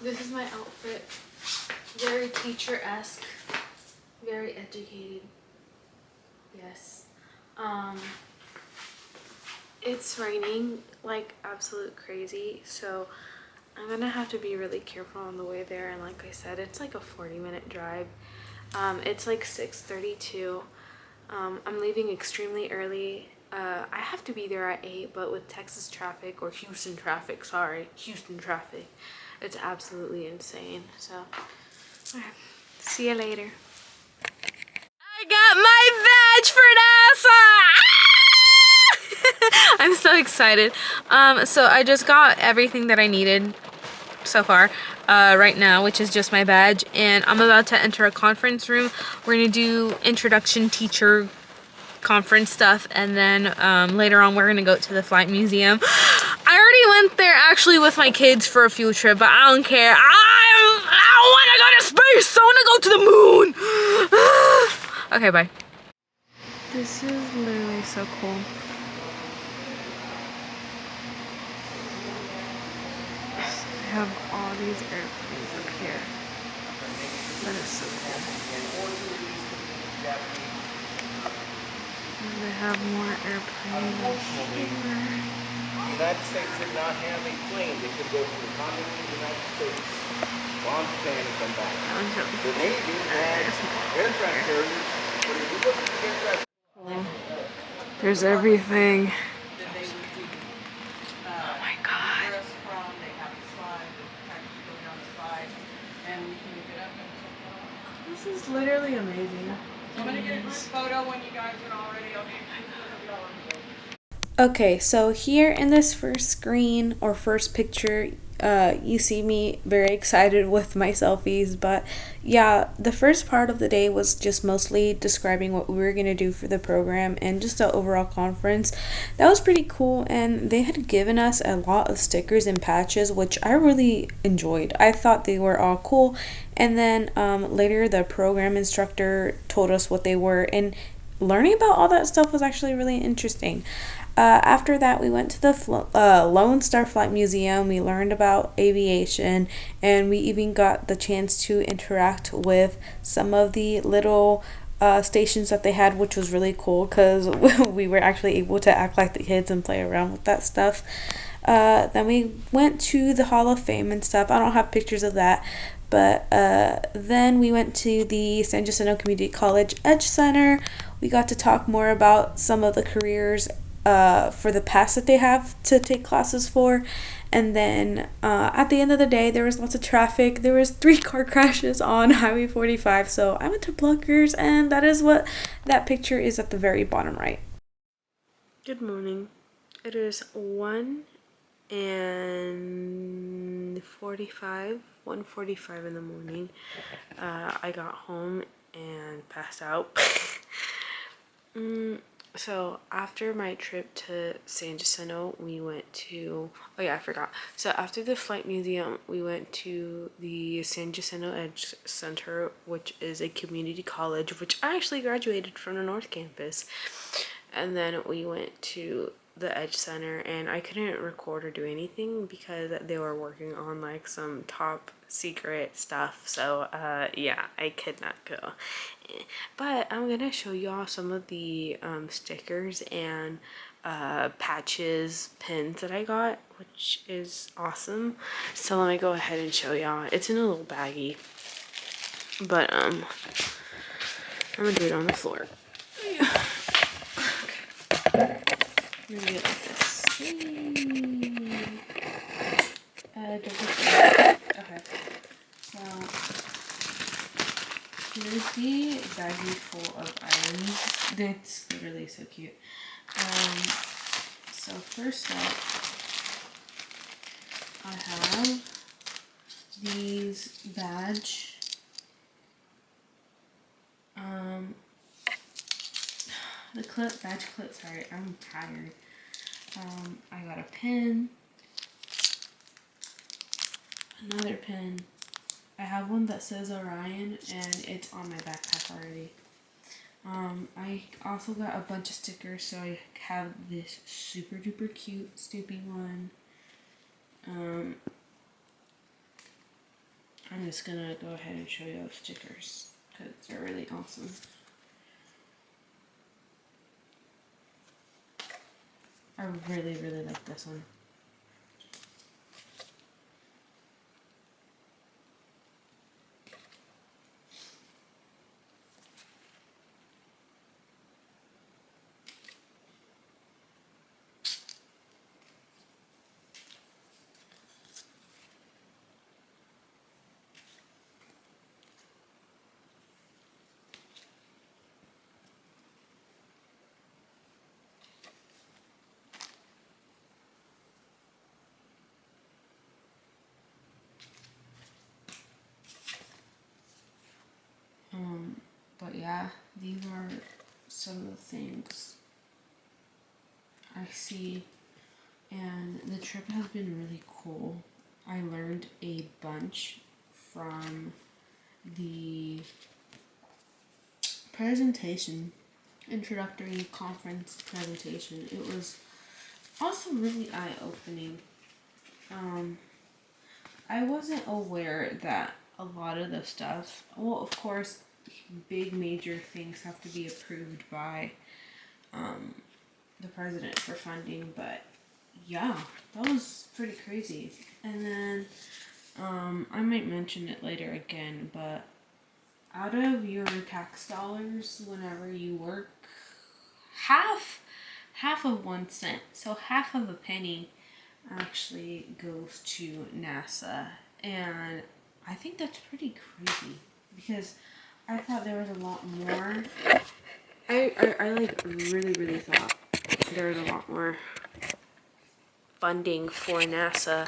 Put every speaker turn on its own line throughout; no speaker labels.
This is my outfit. Very teacher-esque. Very educated. Yes. It's raining like absolute crazy, so I'm gonna have to be really careful on the way there. And like I said, it's like a 40-minute drive. It's like 6:32. I'm leaving extremely early. I have to be there at 8, but with Texas traffic, or Houston traffic, sorry, Houston traffic, it's absolutely insane. So, okay. See you later. I got my badge for NASA! I'm so excited. So I just got everything that I needed so far right now, which is just my badge, and I'm about to enter a conference room. We're gonna do introduction teacher conference stuff, and then later on we're gonna go to the flight museum. I already went there actually with my kids for a field trip, but I don't care. I want to go to space. I want to go to the moon. Okay, bye. This is literally so cool. They have all these airplanes up here. That is so cool. And they have more airplanes here.
The United States did not have a plane that could go from the continent of the United States, on Japan, and come back. The Navy had aircraft carriers, but if you look at the aircraft...
There's everything. Oh my god. This is literally amazing.
I'm gonna get a group photo when you guys are all ready.
Okay, so here in this first screen or first picture, you see me very excited with my selfies. But yeah, the first part of the day was just mostly describing what we were going to do for the program and just the overall conference. That was pretty cool, and they had given us a lot of stickers and patches, which I really enjoyed. I thought they were all cool. And then later the program instructor told us what they were, and learning about all that stuff was actually really interesting. After that, we went to the Lone Star Flight Museum. We learned about aviation, and we even got the chance to interact with some of the little stations that they had, which was really cool because we were actually able to act like the kids and play around with that stuff. Then we went to the Hall of Fame and stuff. I don't have pictures of that. But then we went to the San Jacinto Community College Edge Center. We got to talk more about some of the careers for the pass that they have to take classes for. And then at the end of the day, there was lots of traffic. There was 3 car crashes on Highway 45. So I went to Pluckers, and that is what that picture is at the very bottom right. Good morning. It is 1:45 in the morning. I got home and passed out. So after my trip to San Jacinto, we went to, oh yeah, I forgot. So after the flight museum, we went to the San Jacinto Edge Center, which is a community college, which I actually graduated from the North Campus. And then we went to the Edge Center, and I couldn't record or do anything because they were working on like some top secret stuff. So yeah, I could not go. But I'm gonna show y'all some of the stickers and patches, pins that I got, which is awesome. So let me go ahead and show y'all. It's in a little baggie, but I'm gonna do it on the floor. Okay. I'm gonna do it like this. Okay. So here's the baggie full of items. That's literally so cute. So first up, I have these badge. The badge clip, sorry, I'm tired. I got a pin, another pin. I have one that says Orion, and it's on my backpack already. I also got a bunch of stickers, so I have this super duper cute Snoopy one. I'm just gonna go ahead and show you those stickers because they're really awesome. I really, really like this one. But yeah, these are some of the things I see, and the trip has been really cool. I learned a bunch from the presentation, introductory conference presentation. It was also really eye-opening. I wasn't aware that a lot of the stuff, well, of course, big major things have to be approved by the president for funding, but yeah, that was pretty crazy. And then I might mention it later again, but out of your tax dollars, whenever you work, half of 1 cent, so half of a penny actually goes to NASA, and I think that's pretty crazy because I thought there was a lot more. I like really thought there was a lot more funding for NASA,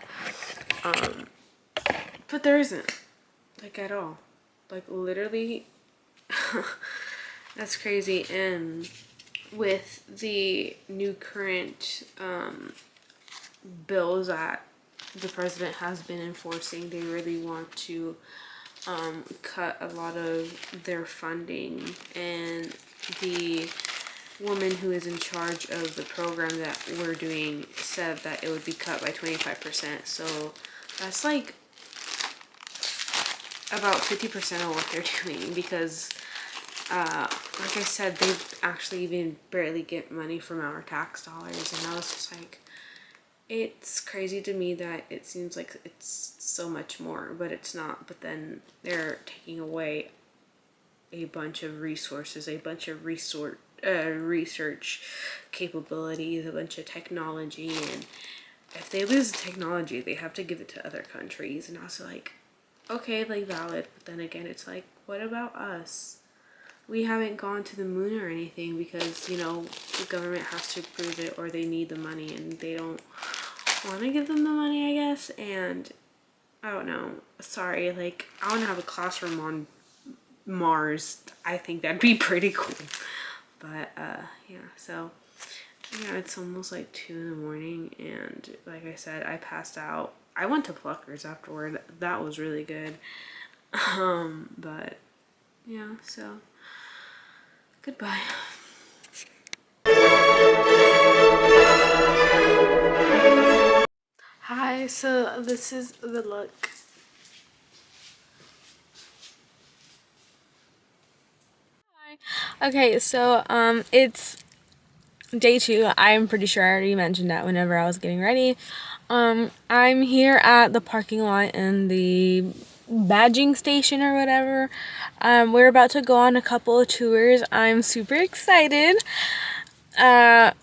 but there isn't, like, at all. Like, literally, that's crazy. And with the new current bills that the president has been enforcing, they really want to cut a lot of their funding, and the woman who is in charge of the program that we're doing said that it would be cut by 25%. So that's like about 50% of what they're doing, because like I said, they actually even barely get money from our tax dollars. And I was just like, it's crazy to me that it seems like it's so much more, but it's not. But then they're taking away a bunch of resources, a bunch of research capabilities, a bunch of technology. And if they lose the technology, they have to give it to other countries. And I was like, okay, like, valid. But then again, it's like, what about us? We haven't gone to the moon or anything because, you know, the government has to approve it, or they need the money and they don't want to give them the money, I guess. And I don't know. Sorry, like, I want to have a classroom on Mars. I think that'd be pretty cool. But yeah, so yeah, it's almost like 2 in the morning, and like I said, I passed out. I went to Pluckers afterward. That was really good. But yeah, so goodbye. Hi, so this is the look. Hi. Okay, so it's day 2. I'm pretty sure I already mentioned that whenever I was getting ready. I'm here at the parking lot in the badging station or whatever. We're about to go on a couple of tours. I'm super excited. I'm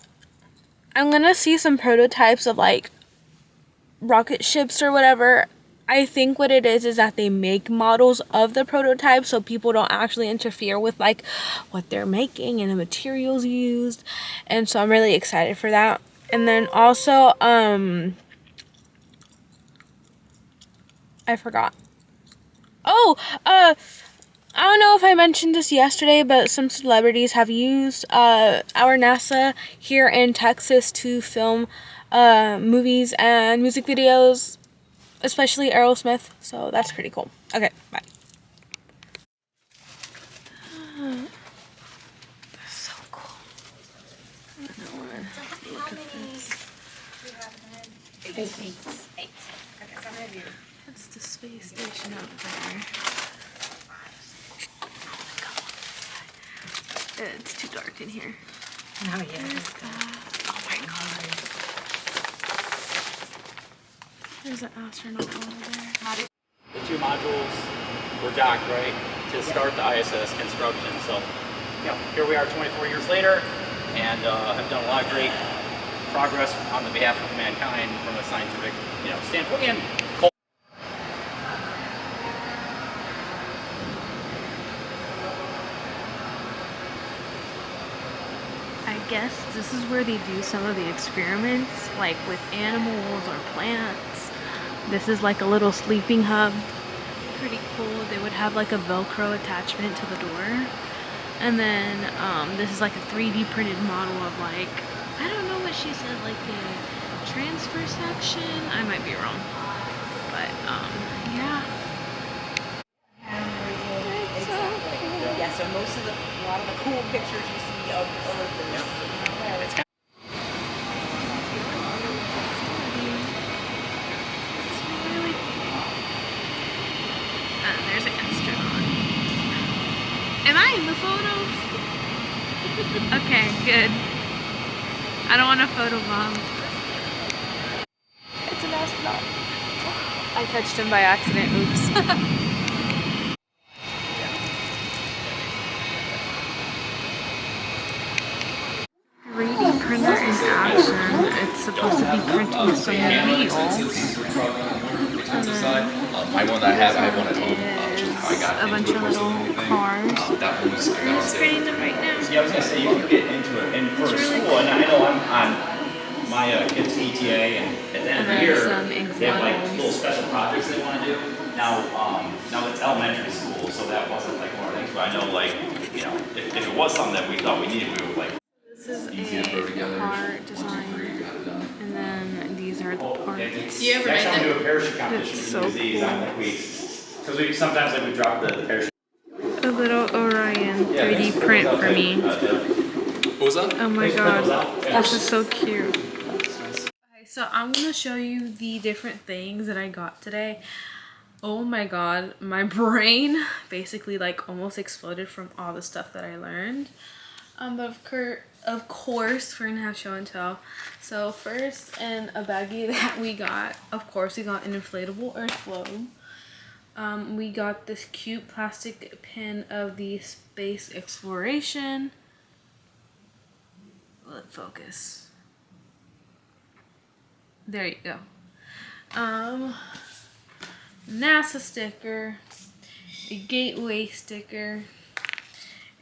gonna see some prototypes of like rocket ships or whatever. I think what it is that they make models of the prototype so people don't actually interfere with like what they're making and the materials used. And so I'm really excited for that. And then also I forgot. Oh, I don't know if I mentioned this yesterday, but some celebrities have used our NASA here in Texas to film movies and music videos, especially Aerosmith. So that's pretty cool. Okay, bye. That's so cool. I don't want to look at this.
8. Okay, so I'm gonna do
That's the space station up there. It's too dark in here.
Oh yeah.
There's that. Oh my god. There's an astronaut over there.
The two modules were docked, right, to start the ISS construction. So, you know, here we are 24 years later, and have done a lot of great progress on the behalf of mankind from a scientific, you know, standpoint. And
I guess this is where they do some of the experiments, like with animals or plants. This is like a little sleeping hub. Pretty cool. They would have like a Velcro attachment to the door. And then this is like a 3D printed model of like, I don't know what she said, like the transfer section. I might be wrong. But yeah.
Yeah, so most of a lot of the cool pictures you see of Earth and
There's an astronaut. Am I in the photo? Okay, good. I don't want a photo bomb. It's an astronaut. I touched him by accident. Oops. 3D printer in action. It's supposed to be printing some wheels.
My one that I have one at home. I got
A bunch of little cars.
that one's
It's printing them right now.
yeah, I was gonna say you can get into it, and for school, and I know I'm on my kids' ETA, and at the end of the year, they have like little special projects they want to do. Now it's elementary school, so that wasn't like one of the things. But I know, like, you know, if it was something that we thought we needed, we would like.
This is a car design, and then these are the parts.
You ever next time we do a parachute competition,
It's
we can
so
use these.
cool.
I think because we sometimes like we drop the parachute.
A little Orion 3D print for me.
What was that?
Oh my god, this is so cute. Okay, so I'm gonna show you the different things that I got today. Oh my god, my brain basically like almost exploded from all the stuff that I learned. But of course, we're gonna have show and tell. So first, in a baggie that we got, of course, we got an inflatable earth globe. We got this cute plastic pin of the space exploration. Let focus. There you go. NASA sticker, a gateway sticker,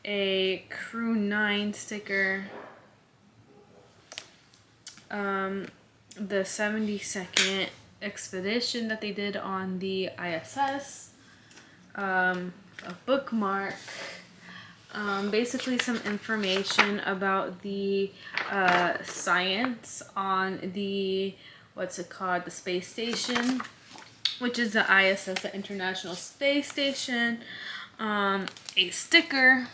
a Crew 9 sticker, the 72nd expedition that they did on the ISS, a bookmark, basically some information about the science on the, what's it called, the space station, which is the ISS, the International Space Station, a sticker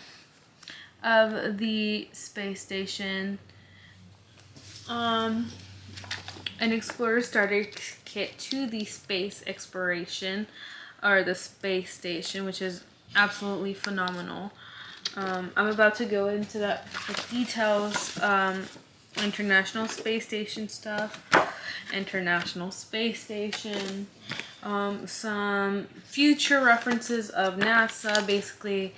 of the space station, an explorer starter kit to the space exploration, or the space station, which is absolutely phenomenal. I'm about to go into the details, International Space Station stuff, International Space Station, some future references of NASA, basically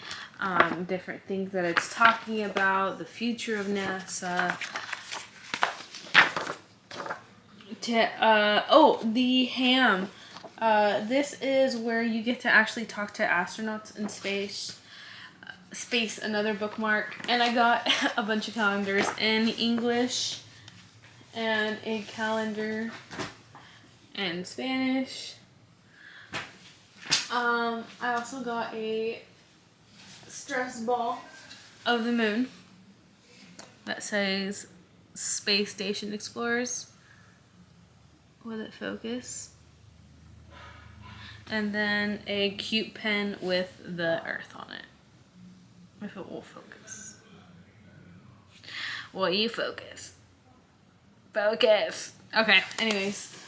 different things that it's talking about, the future of NASA. The ham. This is where you get to actually talk to astronauts in space. Another bookmark. And I got a bunch of calendars in English and a calendar in Spanish. I also got a stress ball of the moon that says Space Station Explorers. Will it focus? And then a cute pen with the Earth on it. If it will focus. Will you focus? Focus! Okay, anyways.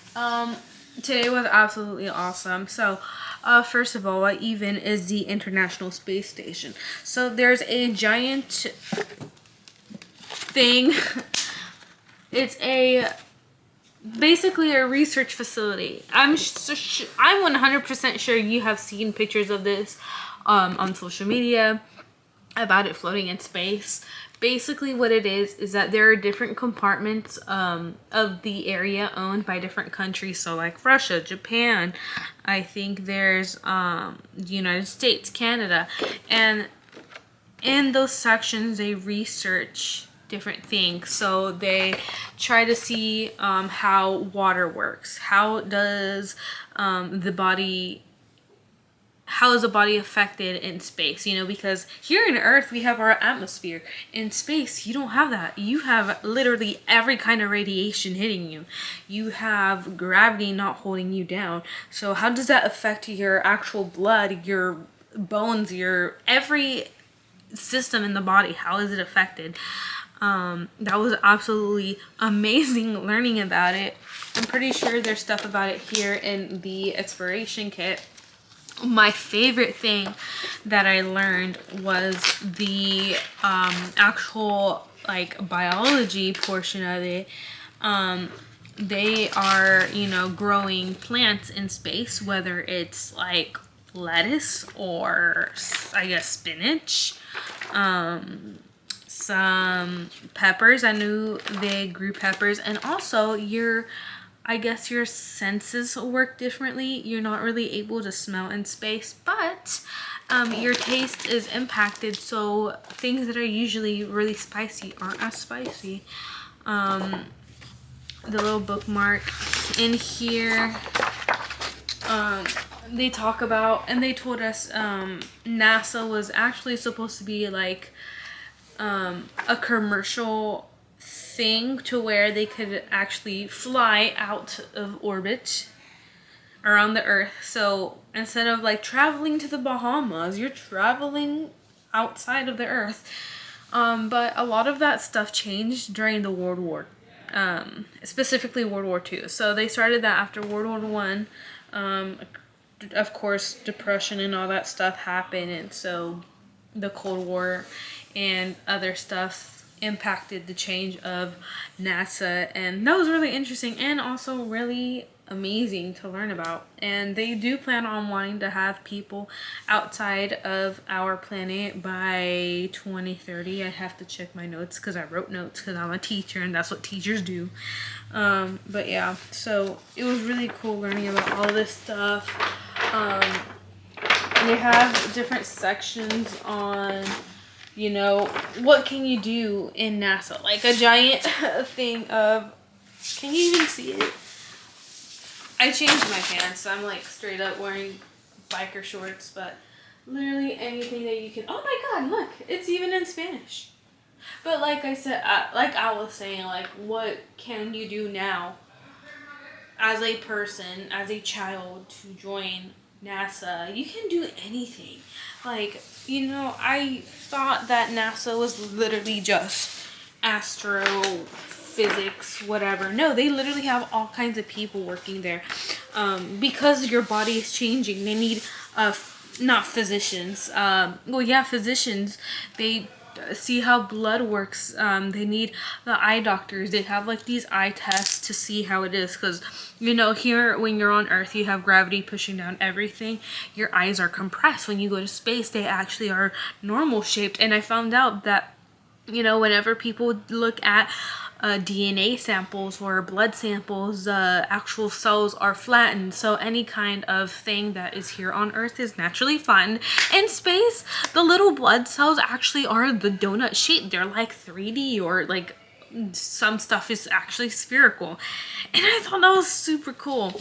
today was absolutely awesome. So, first of all, what even is the International Space Station? So there's a giant thing. It's basically a research facility. I'm 100% sure you have seen pictures of this on social media about it floating in space. Basically what it is that there are different compartments of the area owned by different countries. So like Russia, Japan, I think there's the United States, Canada, and in those sections they research different things. So they try to see how water works. How is the body affected in space? You know, because here on Earth we have our atmosphere. In space you don't have that. You have literally every kind of radiation hitting you. You have gravity not holding you down. So how does that affect your actual blood, your bones, your every system in the body? How is it affected? That was absolutely amazing learning about it. I'm pretty sure there's stuff about it here in the exploration kit. My favorite thing that I learned was the actual like biology portion of it. They are, you know, growing plants in space, whether it's like lettuce or I guess spinach. Some peppers. I knew they grew peppers, and also I guess your senses work differently. You're not really able to smell in space, but your taste is impacted, so things that are usually really spicy aren't as spicy. The little bookmark in here, they talk about, and they told us NASA was actually supposed to be like a commercial thing to where they could actually fly out of orbit around the Earth. So instead of like traveling to the Bahamas, you're traveling outside of the Earth. But a lot of that stuff changed during the World War, specifically World War II. So they started that after World War One. Of course, depression and all that stuff happened, and so the Cold War and other stuff impacted the change of NASA, and that was really interesting and also really amazing to learn about. And they do plan on wanting to have people outside of our planet by 2030. I have to check my notes because I wrote notes because I'm a teacher and that's what teachers do. But yeah, so it was really cool learning about all this stuff. They have different sections on, you know, what can you do in NASA? Like a giant thing of, can you even see it? I changed my pants, so I'm like straight up wearing biker shorts, but literally anything that you can, oh my god, look, it's even in Spanish. But like I said, like I was saying, like what can you do now as a person, as a child to join NASA? You can do anything. Like, you know, I thought that NASA was literally just astrophysics, whatever. No, they literally have all kinds of people working there. Because your body is changing, they need not physicians. Well, yeah, physicians. They see how blood works. They need the eye doctors. They have like these eye tests to see how it is, because you know, here when you're on Earth you have gravity pushing down everything. Your eyes are compressed. When you go to space they actually are normal shaped. And I found out that, you know, whenever people look at DNA samples or blood samples, actual cells are flattened. So any kind of thing that is here on Earth is naturally flattened. In space, the little blood cells actually are the donut shape. They're like 3D, or like some stuff is actually spherical. And I thought that was super cool.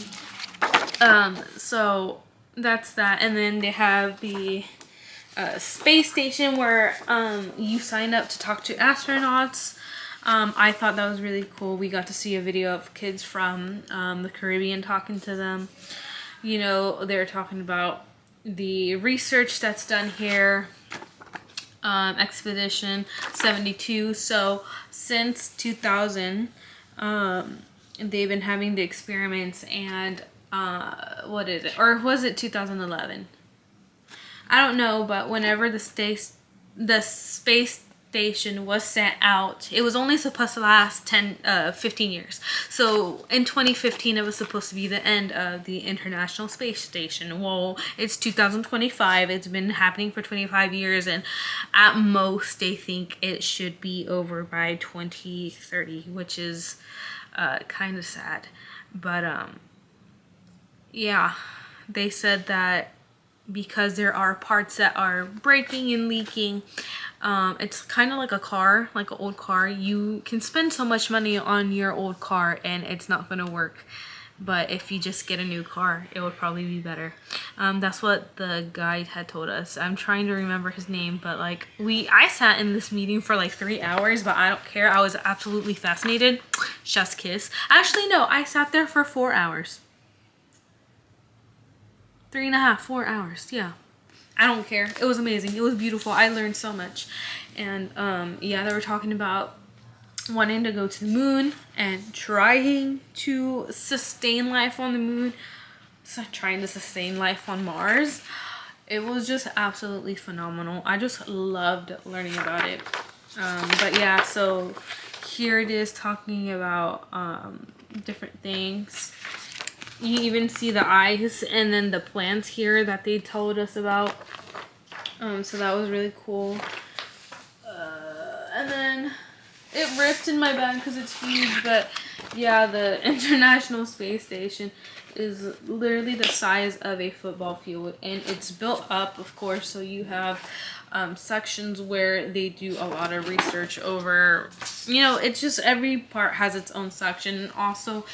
So that's that. And then they have the space station where you sign up to talk to astronauts. I thought that was really cool. We got to see a video of kids from the Caribbean talking to them. You know, they're talking about the research that's done here. Expedition 72. So since 2000, they've been having the experiments, and what is it? Or was it 2011? I don't know, but whenever the space station was sent out, it was only supposed to last 15 years. So in 2015, it was supposed to be the end of the International Space Station. Well, it's 2025. It's been happening for 25 years, and at most, they think it should be over by 2030, which is kind of sad. But yeah, they said that because there are parts that are breaking and leaking, it's kind of like a car, like an old car. You can spend so much money on your old car and it's not going to work. But if you just get a new car, it would probably be better. That's what the guy had told us. I'm trying to remember his name, but like I sat in this meeting for like 3 hours, but I don't care. I was absolutely fascinated. Chef's kiss. Actually, no, I sat there for 4 hours. 3.5, 4 hours. Yeah. I don't care. It was amazing. It was beautiful. I learned so much. And yeah, they were talking about wanting to go to the moon and trying to sustain life on the moon. So trying to sustain life on Mars. It was just absolutely phenomenal. I just loved learning about it. But yeah, so here it is talking about different things. You even see the eyes and then the plants here that they told us about. So that was really cool. And then it ripped in my bag because it's huge. But yeah, the International Space Station is literally the size of a football field. And it's built up, of course, so you have sections where they do a lot of research over, you know, it's just every part has its own section. And also,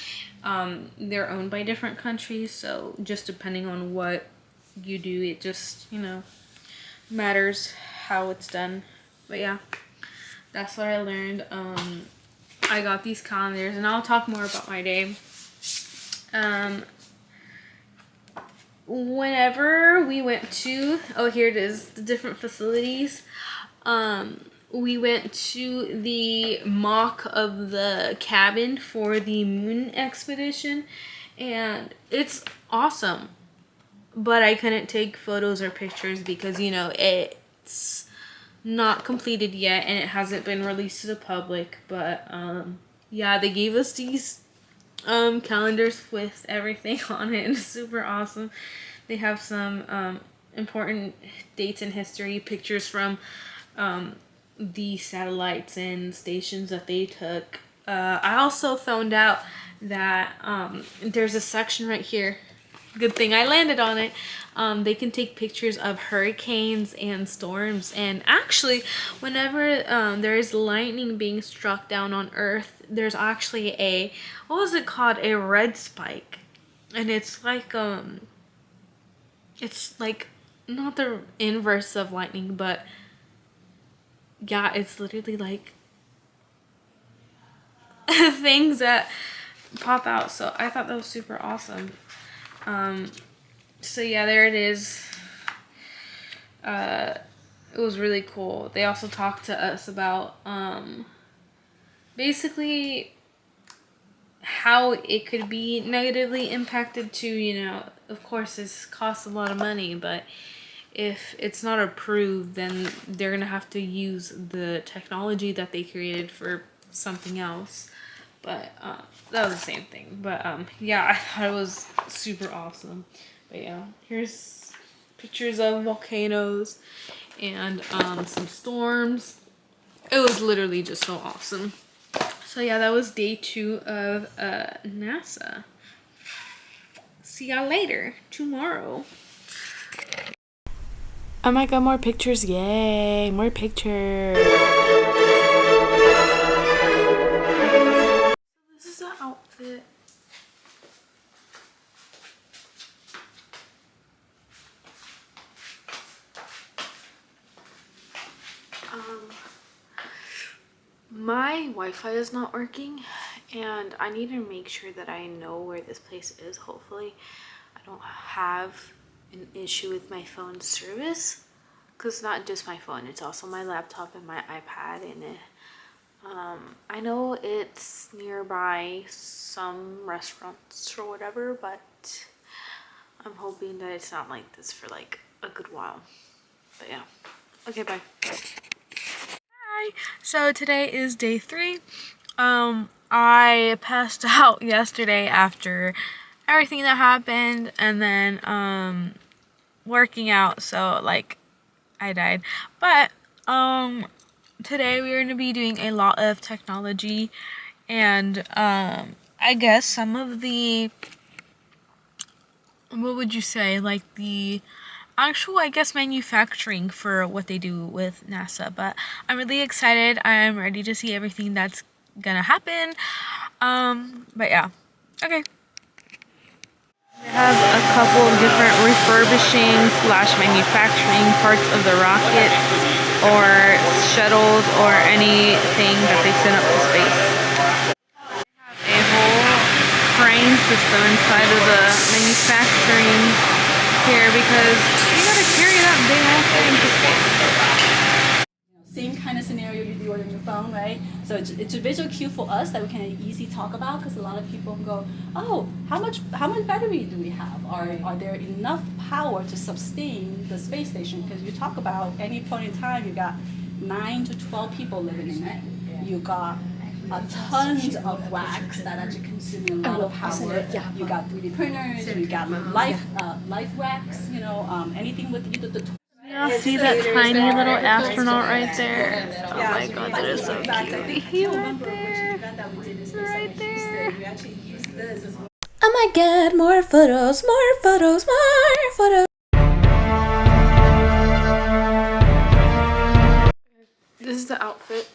they're owned by different countries, so just depending on what you do, it just, you know, matters how it's done. But yeah, that's what I learned. I got these calendars, and I'll talk more about my day. Whenever we went to, oh, here it is, the different facilities. We went to the mock of the cabin for the moon expedition, and it's awesome. But I couldn't take photos or pictures because, you know, it's not completed yet and it hasn't been released to the public. But yeah, they gave us these calendars with everything on it, and it's super awesome. They have some important dates in history, pictures from the satellites and stations that they took. I also found out that there's a section right here. Good thing I landed on it. They can take pictures of hurricanes and storms. And actually, whenever there is lightning being struck down on Earth, there's actually a, what was it called? A red spike. And it's like not the inverse of lightning, but yeah, it's literally like things that pop out. So I thought that was super awesome. So yeah, there it is. It was really cool. They also talked to us about basically how it could be negatively impacted to, you know, of course this costs a lot of money, but if it's not approved, then they're gonna have to use the technology that they created for something else. But that was the same thing. But yeah, I thought it was super awesome. But yeah, here's pictures of volcanoes and some storms. It was literally just so awesome. So yeah, that was day 2 of NASA. See y'all later, tomorrow. Oh my god, more pictures. Yay, more pictures. This is the outfit. My Wi-Fi is not working, and I need to make sure that I know where this place is. Hopefully I don't have an issue with my phone service, because it's not just my phone, it's also my laptop and my iPad, and I know it's nearby some restaurants or whatever, but I'm hoping that it's not like this for like a good while. But yeah. Okay, bye. Hi. So today is day 3. I passed out yesterday after everything that happened, and then working out, so like I died. But today we're going to be doing a lot of technology, and I guess some of the, what would you say, like the actual, I guess, manufacturing for what they do with NASA. But I'm really excited. I'm ready to see everything that's gonna happen. But yeah. Okay. They have a couple of different refurbishing / manufacturing parts of the rockets or shuttles or anything that they send up to space. They have a whole crane system inside of the manufacturing here because you gotta carry that big old thing to space.
Same kind of scenario you do on your phone, right? So it's a visual cue for us that we can easily talk about, because a lot of people go, oh, how much battery do we have? Are there enough power to sustain the space station? Because you talk about any point in time, you got 9 to 12 people living in it. You got tons of racks that actually consume a lot of power. You got 3D printers, you got life racks, you know, anything with either the
Yeah, see that tiny little astronaut right there? Oh my god, that is so cute. He right there. Right there. Oh my god, more photos, more photos, more photos. This is the outfit.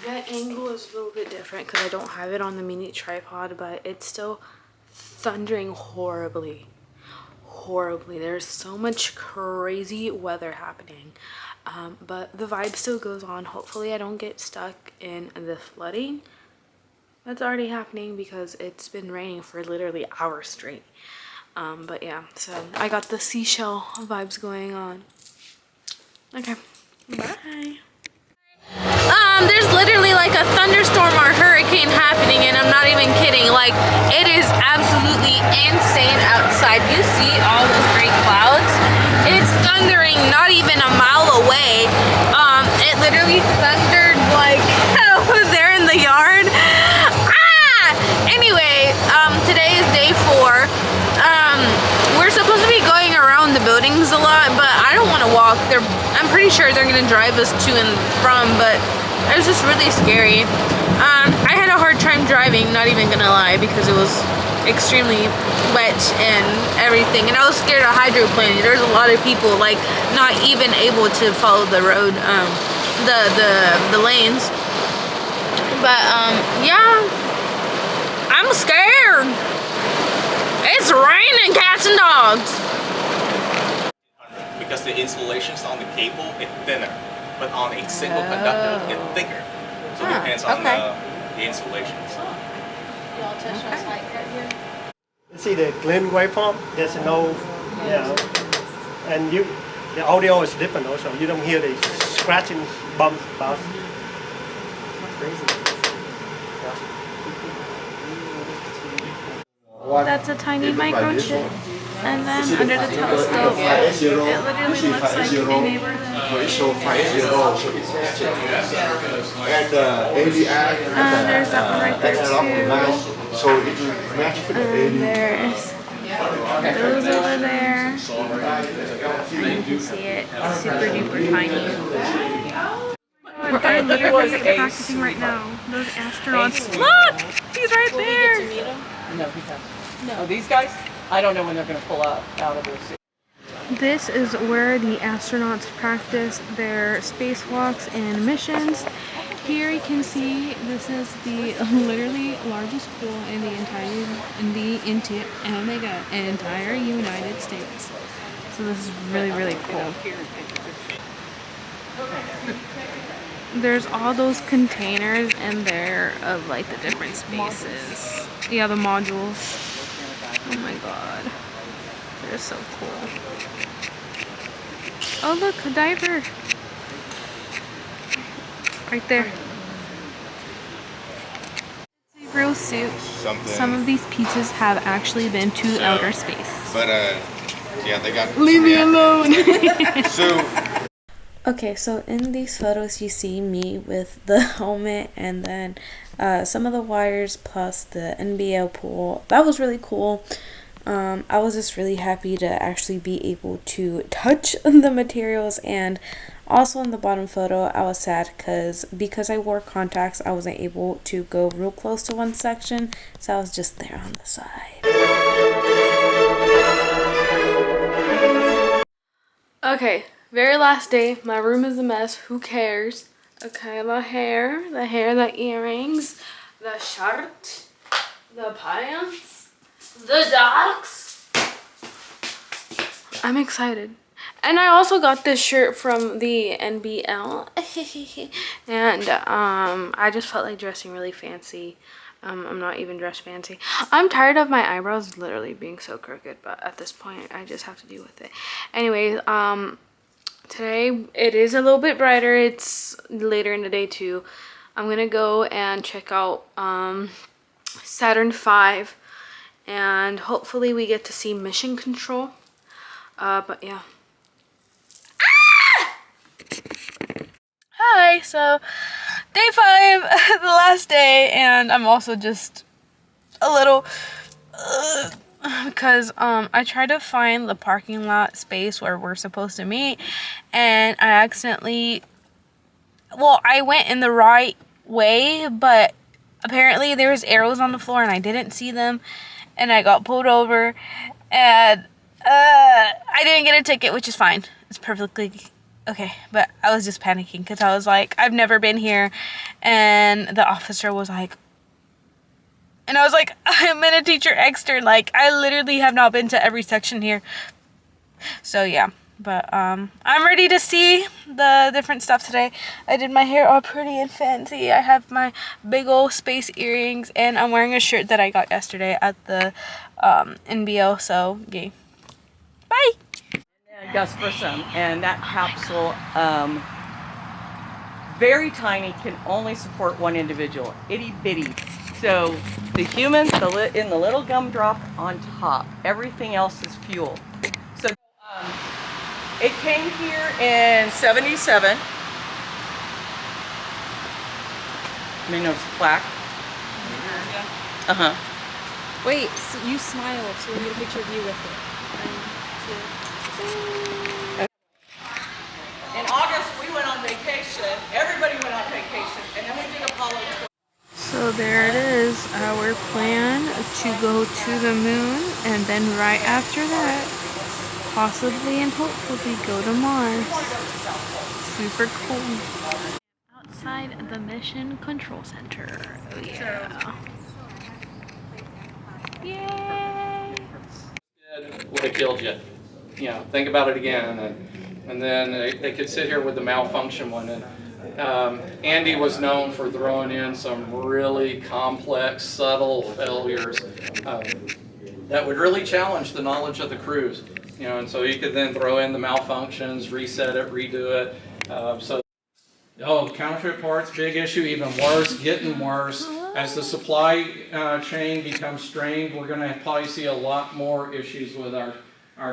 That angle is a little bit different because I don't have it on the mini tripod, but it's still thundering horribly. There's so much crazy weather happening, but the vibe still goes on. Hopefully I don't get stuck in the flooding that's already happening because it's been raining for literally hours straight. But yeah, so I got the seashell vibes going on. Okay, bye. There's literally like a thunderstorm or hurricane happening, and I'm not even kidding. Like, it is absolutely insane outside. You see all those great clouds? It's thundering not even a mile away. It literally thundered like over there in the yard. Anyway, today is day 4. We're supposed to be going around the buildings a lot, but I don't want to walk. I'm pretty sure they're gonna drive us to and from, but it was just really scary. I had a hard time driving, not even gonna lie, because it was extremely wet and everything, and I was scared of hydroplaning. There's a lot of people like not even able to follow the road, the lanes. But yeah, I'm scared. It's raining cats and dogs.
Because the insulations on the cable is thinner, but on a single conductor it's thicker. So it depends on the insulations.
See the clean waveform, there's no, and the audio is different also. You don't hear the scratching bump.
That's a tiny microchip. And then under the telescope, it literally looks like a neighborhood. And there's that one right there too. And there's those over there. And you can see it super duper tiny. They're literally practicing right now. Those astronauts. Look! He's right there!
No, he hasn't. No, these guys? I don't know when they're going to pull out of their suit.
This is where the astronauts practice their spacewalks and missions. Here you can see this is the literally largest pool in the entire United States. So this is really cool. There's all those containers in there of like the different spaces. Yeah, the modules. Oh my god. just so cool. Oh look, a diver. Right there. It's a real suit. Some of these pieces have actually been to outer space.
But yeah, they got.
Leave me alone.
So.
Okay, so in these photos you see me with the helmet and then some of the wires plus the NBL pool. That was really cool. I was just really happy to actually be able to touch the materials, and also in the bottom photo I was sad because I wore contacts I wasn't able to go real close to one section, so I was just there on the side. Okay, very last day. My room is a mess. Who cares? Okay, the hair, the earrings, the shirt, the pants, the dogs. I'm excited. And I also got this shirt from the NBL. And I just felt like dressing really fancy. I'm not even dressed fancy. I'm tired of my eyebrows literally being so crooked, but at this point I just have to deal with it. Anyways, today it is a little bit brighter. It's later in the day too. I'm gonna go and check out Saturn V, and hopefully we get to see mission control. But yeah. Hi, so day 5, the last day, and I'm also just a little because I tried to find the parking lot space where we're supposed to meet, and I accidentally, well, I went in the right way, but apparently there was arrows on the floor and I didn't see them, and I got pulled over, and I didn't get a ticket, which is fine. It's perfectly okay, but I was just panicking because I was like, I've never been here, and the officer was like, and I was like, I'm in a teacher extern, like I literally have not been to every section here. So yeah, but I'm ready to see the different stuff today. I did my hair all pretty and fancy. I have my big old space earrings, and I'm wearing a shirt that I got yesterday at the NBO, so yay. Bye!
Gus for some, and that capsule, very tiny, can only support one individual, itty bitty. So the human, in the little gumdrop on top, everything else is fuel. So it came here in '77. You may notice the plaque.
Wait, so you smile, so we get a picture of you with it.
In August, we went on vacation. Everybody went on vacation, and then we did Apollo 12.
So there it is, our plan to go to the moon, and then right after that, possibly and hopefully go to Mars. Super cool. Outside the Mission Control Center. Oh yeah. Yay!
Would have killed you. You know, think about it again. And then they could sit here with the malfunction one. And Andy was known for throwing in some really complex, subtle failures that would really challenge the knowledge of the crews. You know, and so he could then throw in the malfunctions, reset it, redo it. Counterfeit parts, big issue, even worse, getting worse. As the supply chain becomes strained, we're going to probably see a lot more issues with our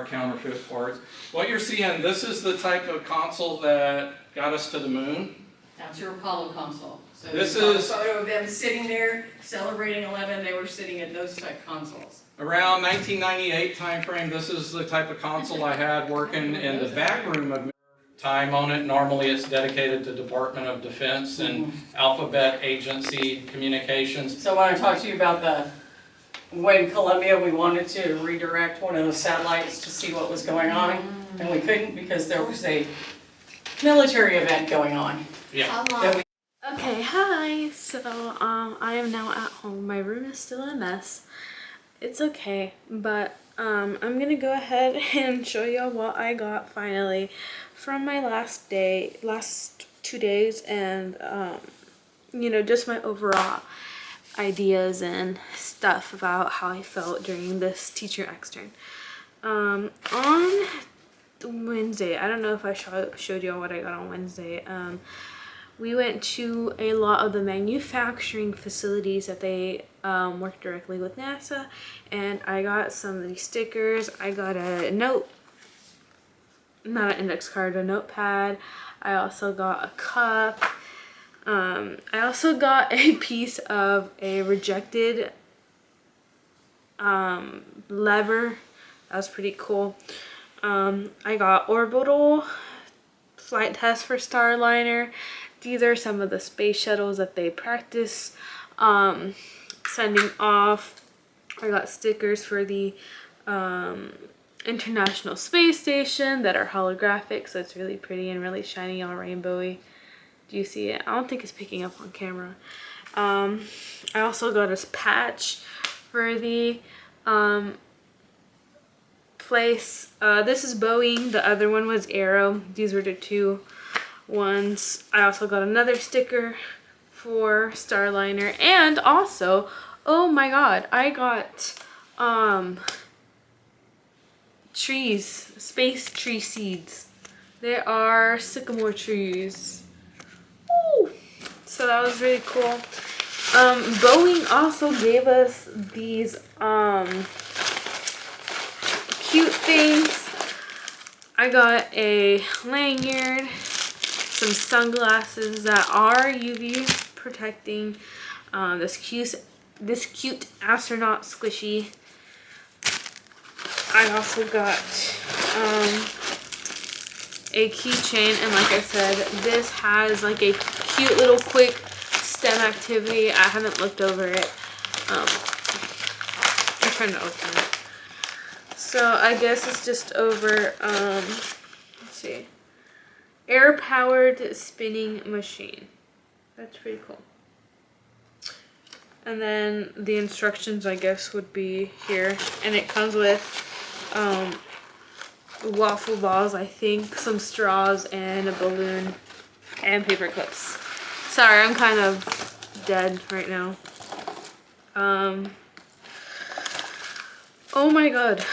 counterfeit parts. What you're seeing, this is the type of console that got us to the moon.
That's your Apollo console. So
This
you saw
is-
a photo of them sitting there celebrating 11. They were sitting at those type consoles.
Around 1998 timeframe, this is the type of console I had working in the back room of time on it. Normally it's dedicated to Department of Defense and alphabet agency communications.
So I want to talk to you about when Columbia, we wanted to redirect one of the satellites to see what was going on, and we couldn't because there was a military event going on.
Yeah.
Okay, hi. So I am now at home. My room is still a mess. It's okay, but I'm gonna go ahead and show y'all what I got finally from my last 2 days, and you know, just my overall ideas and stuff about how I felt during this teacher extern. On Wednesday, I don't know if I showed you all what I got on Wednesday. We went to a lot of the manufacturing facilities that they work directly with NASA, and I got some of these stickers. I got a note, not an index card, a notepad. I also got a cup. I also got a piece of a rejected lever. That was pretty cool. I got orbital flight test for Starliner. These are some of the space shuttles that they practice sending off. I got stickers for the International Space Station that are holographic, so it's really pretty and really shiny, all rainbowy. Do you see it? I don't think it's picking up on camera. I also got a patch for the place. This is Boeing. The other one was Arrow. These were the two ones. I also got another sticker for Starliner, and also, oh my god, I got trees, space tree seeds. They are sycamore trees. Ooh. So that was really cool. Boeing also gave us these cute things. I got a lanyard, some sunglasses that are UV protecting, this cute astronaut squishy. I also got a keychain, and like I said, this has like a cute little quick STEM activity. I haven't looked over it. I'm trying to open it. So I guess it's just over, let's see, air-powered spinning machine. That's pretty cool. And then the instructions, I guess, would be here. And it comes with waffle balls, I think, some straws, and a balloon, and paper clips. Sorry, I'm kind of dead right now. Oh my god.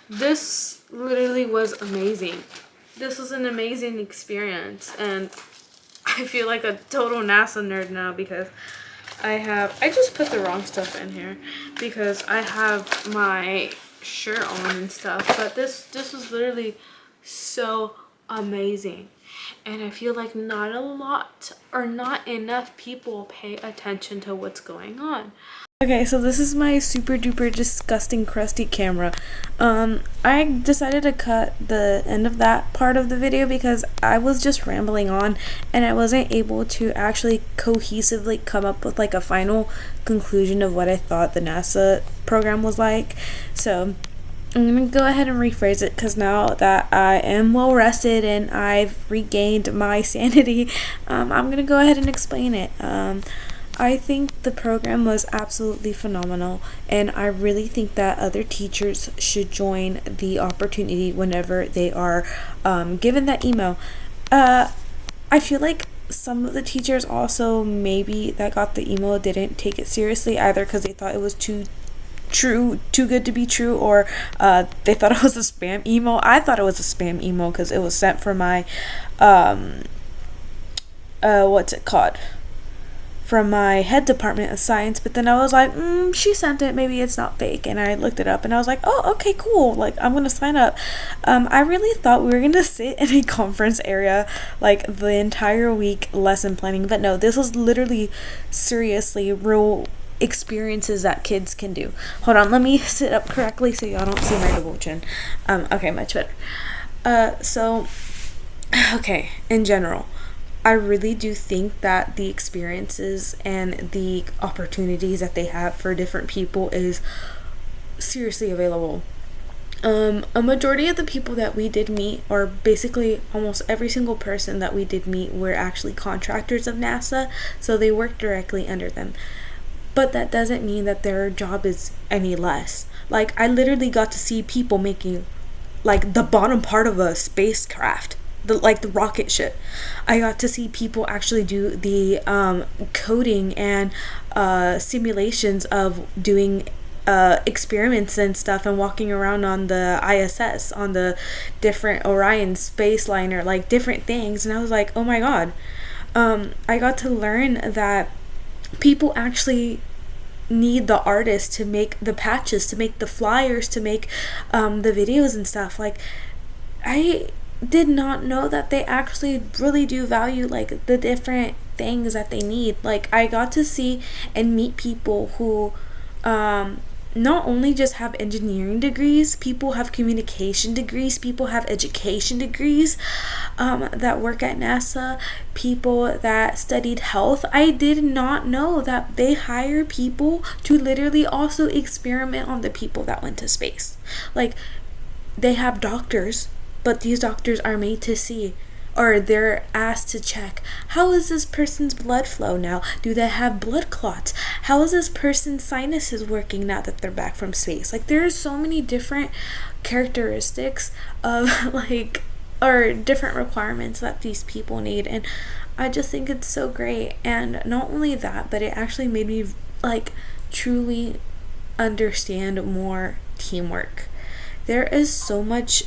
This literally was amazing. This was an amazing experience, and I feel like a total NASA nerd now because I just put the wrong stuff in here because I have my shirt on and stuff, but this was literally so amazing, and I feel like not a lot or not enough people pay attention to what's going on. Okay, so this is my super duper disgusting crusty camera. I decided to cut the end of that part of the video because I was just rambling on and I wasn't able to actually cohesively come up with like a final conclusion of what I thought the NASA program was like. So I'm gonna go ahead and rephrase it because now that I am well rested and I've regained my sanity, I'm gonna go ahead and explain it. I think the program was absolutely phenomenal, and I really think that other teachers should join the opportunity whenever they are given that email. I feel like some of the teachers also maybe that got the email didn't take it seriously either because they thought it was too good to be true, or they thought it was a spam email. I thought it was a spam email because it was sent from my what's it called, from my head department of science, but then I was like, she sent it, maybe it's not fake, and I looked it up and I was like, oh, okay, cool, like I'm gonna sign up. I really thought we were gonna sit in a conference area like the entire week lesson planning, but no, this was literally seriously real experiences that kids can do. Hold on, let me sit up correctly so y'all don't see my double chin. Okay, much better. Okay, in general, I really do think that the experiences and the opportunities that they have for different people is seriously available. A majority of the people that we did meet, or basically almost every single person that we did meet, were actually contractors of NASA, so they work directly under them. But that doesn't mean that their job is any less. Like, I literally got to see people making like the bottom part of a spacecraft, the rocket ship. I got to see people actually do the coding and simulations of doing experiments and stuff, and walking around on the ISS, on the different Orion space liner, like different things. And I was like, oh my god, I got to learn that people actually need the artists to make the patches, to make the flyers, to make the videos and stuff. Like, I did not know that they actually really do value like the different things that they need. Like, I got to see and meet people who not only just have engineering degrees, people have communication degrees, people have education degrees that work at NASA, people that studied health. I did not know that they hire people to literally also experiment on the people that went to space. Like, they have doctors, but these doctors are made to see, or they're asked to check, how is this person's blood flow now? Do they have blood clots? How is this person's sinuses working now that they're back from space? Like, there are so many different characteristics of like, or different requirements that these people need, and I just think it's so great. And not only that, but it actually made me like truly understand more teamwork. There is so much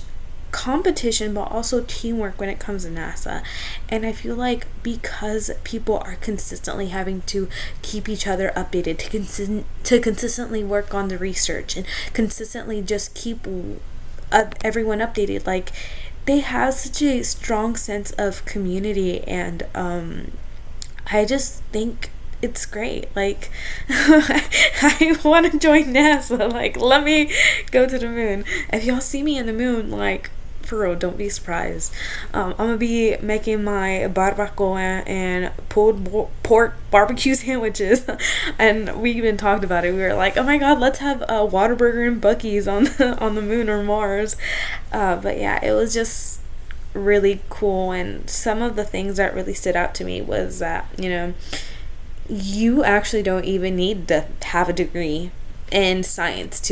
competition, but also teamwork when it comes to NASA. And I feel like because people are consistently having to keep each other updated, to consistently work on the research, and consistently just keep everyone updated, like, they have such a strong sense of community. And I just think it's great. Like, I want to join NASA. Like, let me go to the moon. If y'all see me in the moon, like, for real, don't be surprised. I'm gonna be making my barbacoa and pulled pork barbecue sandwiches, and we even talked about it. We were like, oh my god, let's have a Whataburger and Buc-ee's on the moon or Mars. But yeah, it was just really cool. And some of the things that really stood out to me was that, you actually don't even need to have a degree in science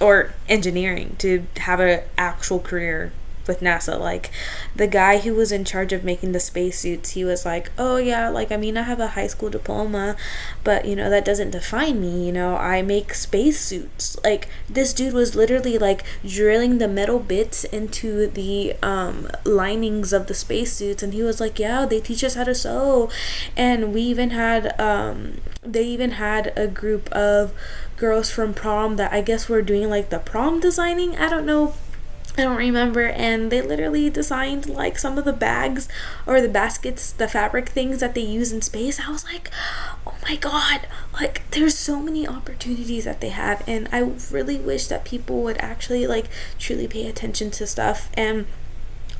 or engineering to have an actual career with NASA. Like, the guy who was in charge of making the spacesuits, he was like, oh yeah, like, I mean, I have a high school diploma, but that doesn't define me. I make spacesuits. Like, this dude was literally like drilling the metal bits into the linings of the spacesuits, and he was like, yeah, they teach us how to sew. And we even had they even had a group of girls from prom that I guess were doing like the prom designing. I don't remember, and they literally designed like some of the bags or the baskets, the fabric things that they use in space. I was like, oh my god, like, there's so many opportunities that they have, and I really wish that people would actually like truly pay attention to stuff. And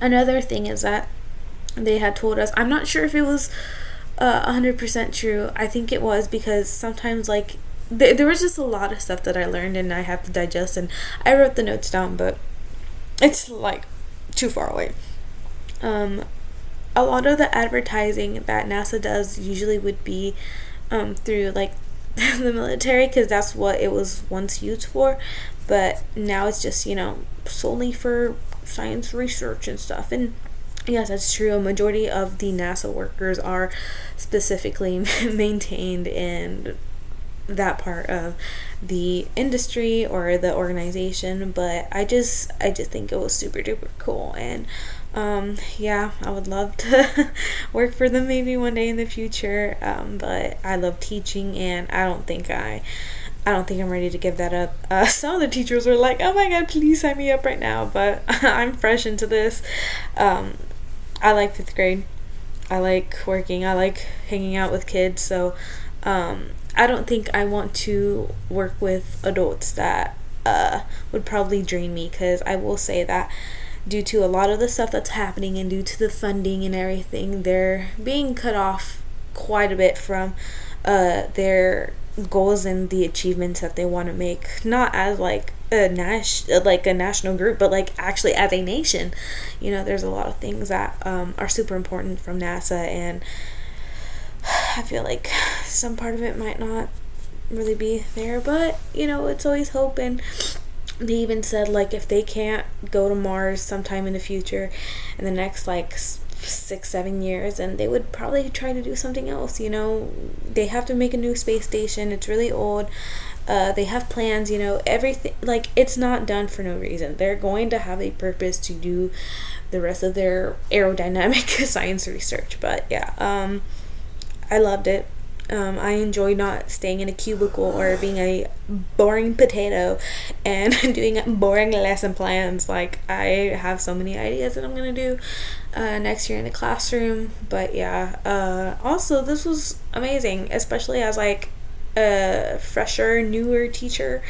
another thing is that they had told us, I'm not sure if it was 100% true. I think it was, because sometimes like there was just a lot of stuff that I learned and I have to digest, and I wrote the notes down, but it's like too far away. A lot of the advertising that NASA does usually would be through like the military, because that's what it was once used for, but now it's just solely for science research and stuff. And yes, that's true. A majority of the NASA workers are specifically maintained in that part of the industry or the organization, but I just think it was super duper cool. And yeah, I would love to work for them maybe one day in the future, but I love teaching, and I don't think I'm ready to give that up. Some of the teachers were like, oh my god, please sign me up right now, but I'm fresh into this. I like 5th grade. I like working. I like hanging out with kids, so I don't think I want to work with adults that would probably drain me, because I will say that due to a lot of the stuff that's happening and due to the funding and everything, they're being cut off quite a bit from their goals and the achievements that they want to make, not as like a national group, but like actually as a nation. There's a lot of things that are super important from NASA, and I feel like some part of it might not really be there, but it's always hope. And they even said, like, if they can't go to Mars sometime in the future, in the next like 6-7 years, and they would probably try to do something else. They have to make a new space station. It's really old. They have plans, you know, everything. Like, it's not done for no reason. They're going to have a purpose to do the rest of their aerodynamic science research. But yeah, I loved it. I enjoy not staying in a cubicle or being a boring potato and doing boring lesson plans. Like, I have so many ideas that I'm gonna do next year in the classroom. But yeah, also this was amazing, especially as like a fresher, newer teacher.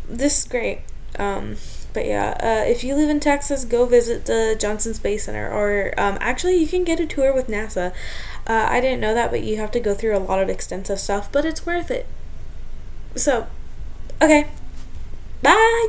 This is great. But yeah, if you live in Texas, go visit the Johnson Space Center, or actually you can get a tour with NASA. I didn't know that, but you have to go through a lot of extensive stuff, but it's worth it. So, okay, bye!